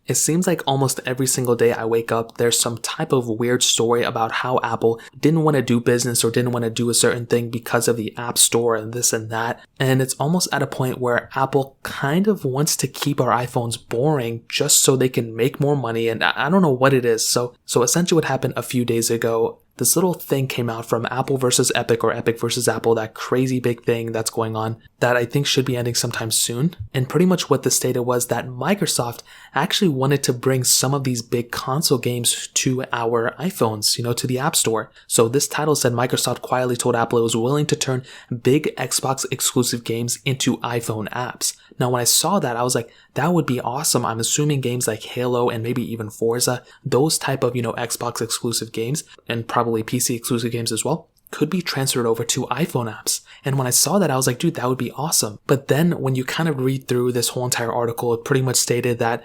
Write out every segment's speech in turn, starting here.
It seems like almost every single day I wake up, there's some type of weird story about how Apple didn't want to do business or didn't want to do a certain thing because of the App Store and this and that. And it's almost at a point where Apple kind of wants to keep our iPhones boring just so they can make more money. And I don't know what it is. So essentially what happened a few days ago, this little thing came out from Apple versus Epic, or Epic versus Apple, that crazy big thing that's going on that I think should be ending sometime soon. And pretty much what this stated was that Microsoft actually wanted to bring some of these big console games to our iPhones, to the App Store. So this title said Microsoft quietly told Apple it was willing to turn big Xbox exclusive games into iPhone apps. Now, when I saw that, I was like, that would be awesome. I'm assuming games like Halo and maybe even Forza, those type of, Xbox exclusive games, and probably PC exclusive games as well, could be transferred over to iPhone apps. And when I saw that, I was like, dude, that would be awesome. But then when you kind of read through this whole entire article, it pretty much stated that,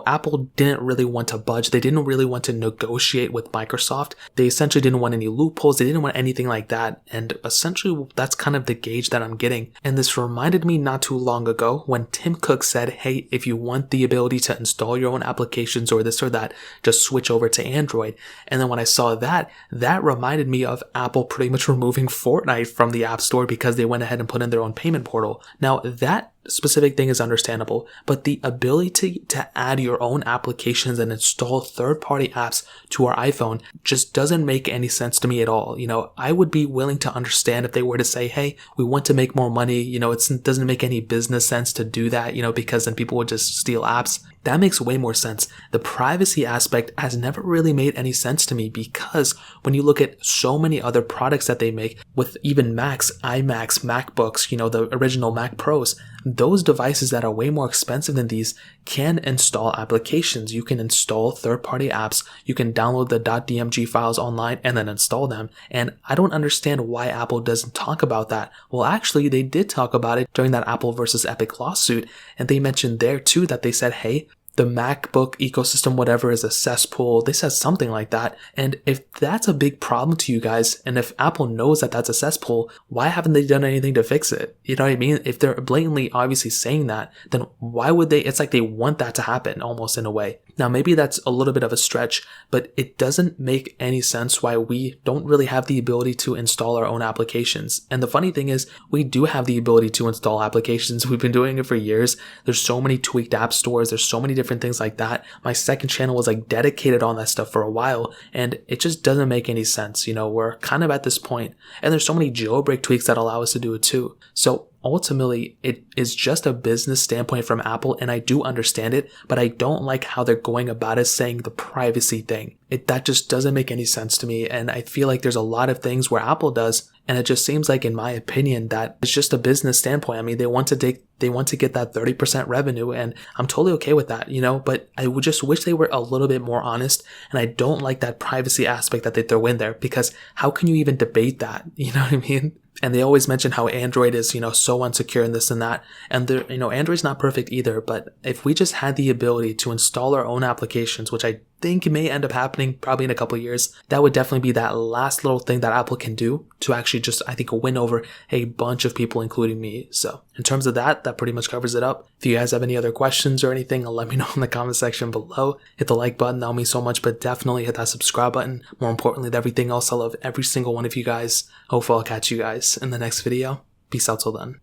Apple didn't really want to budge. They didn't really want to negotiate with Microsoft. They essentially didn't want any loopholes. They didn't want anything like that. And essentially, that's kind of the gauge that I'm getting. And this reminded me not too long ago when Tim Cook said, hey, if you want the ability to install your own applications or this or that, just switch over to Android. And then when I saw that reminded me of Apple pretty much removing Fortnite from the App Store because they went ahead and put in their own payment portal. Now, that specific thing is understandable, but the ability to add your own applications and install third-party apps to our iPhone just doesn't make any sense to me at all. I would be willing to understand if they were to say, hey, we want to make more money. It doesn't make any business sense to do that, because then people would just steal apps. That makes way more sense. The privacy aspect has never really made any sense to me because when you look at so many other products that they make with even Macs, iMacs, MacBooks, the original Mac Pros, those devices that are way more expensive than these can install applications. You can install third-party apps. You can download the .dmg files online and then install them. And I don't understand why Apple doesn't talk about that. Well, actually, they did talk about it during that Apple versus Epic lawsuit. And they mentioned there too that they said, hey, the MacBook ecosystem, whatever, is a cesspool. They said something like that. And if that's a big problem to you guys, and if Apple knows that that's a cesspool, why haven't they done anything to fix it? You know what I mean? If they're blatantly obviously saying that, then why would they? It's like they want that to happen almost in a way. Now, maybe that's a little bit of a stretch, but it doesn't make any sense why we don't really have the ability to install our own applications. And the funny thing is, we do have the ability to install applications. We've been doing it for years. There's so many tweaked app stores. There's so many different things like that. My second channel was like dedicated on that stuff for a while, and it just doesn't make any sense. We're kind of at this point, and there's so many jailbreak tweaks that allow us to do it too. So ultimately, it is just a business standpoint from Apple, and I do understand it, but I don't like how they're going about it, saying the privacy thing. That just doesn't make any sense to me, and I feel like there's a lot of things where Apple does, and it just seems like, in my opinion, that it's just a business standpoint. I mean, they want to get that 30% revenue, and I'm totally okay with that, but I would just wish they were a little bit more honest, and I don't like that privacy aspect that they throw in there, because how can you even debate that? You know what I mean? And they always mention how Android is, so unsecure and this and that. And Android's not perfect either, but if we just had the ability to install our own applications, which I think may end up happening probably in a couple of years, that would definitely be that last little thing that Apple can do to actually just, I think, win over a bunch of people, including me. So in terms of that pretty much covers it up. If you guys have any other questions or anything, let me know in the comment section below. Hit the like button, that'll mean so much, but definitely hit that subscribe button. More importantly than everything else, I love every single one of you guys. Hopefully I'll catch you guys in the next video. Peace out till then.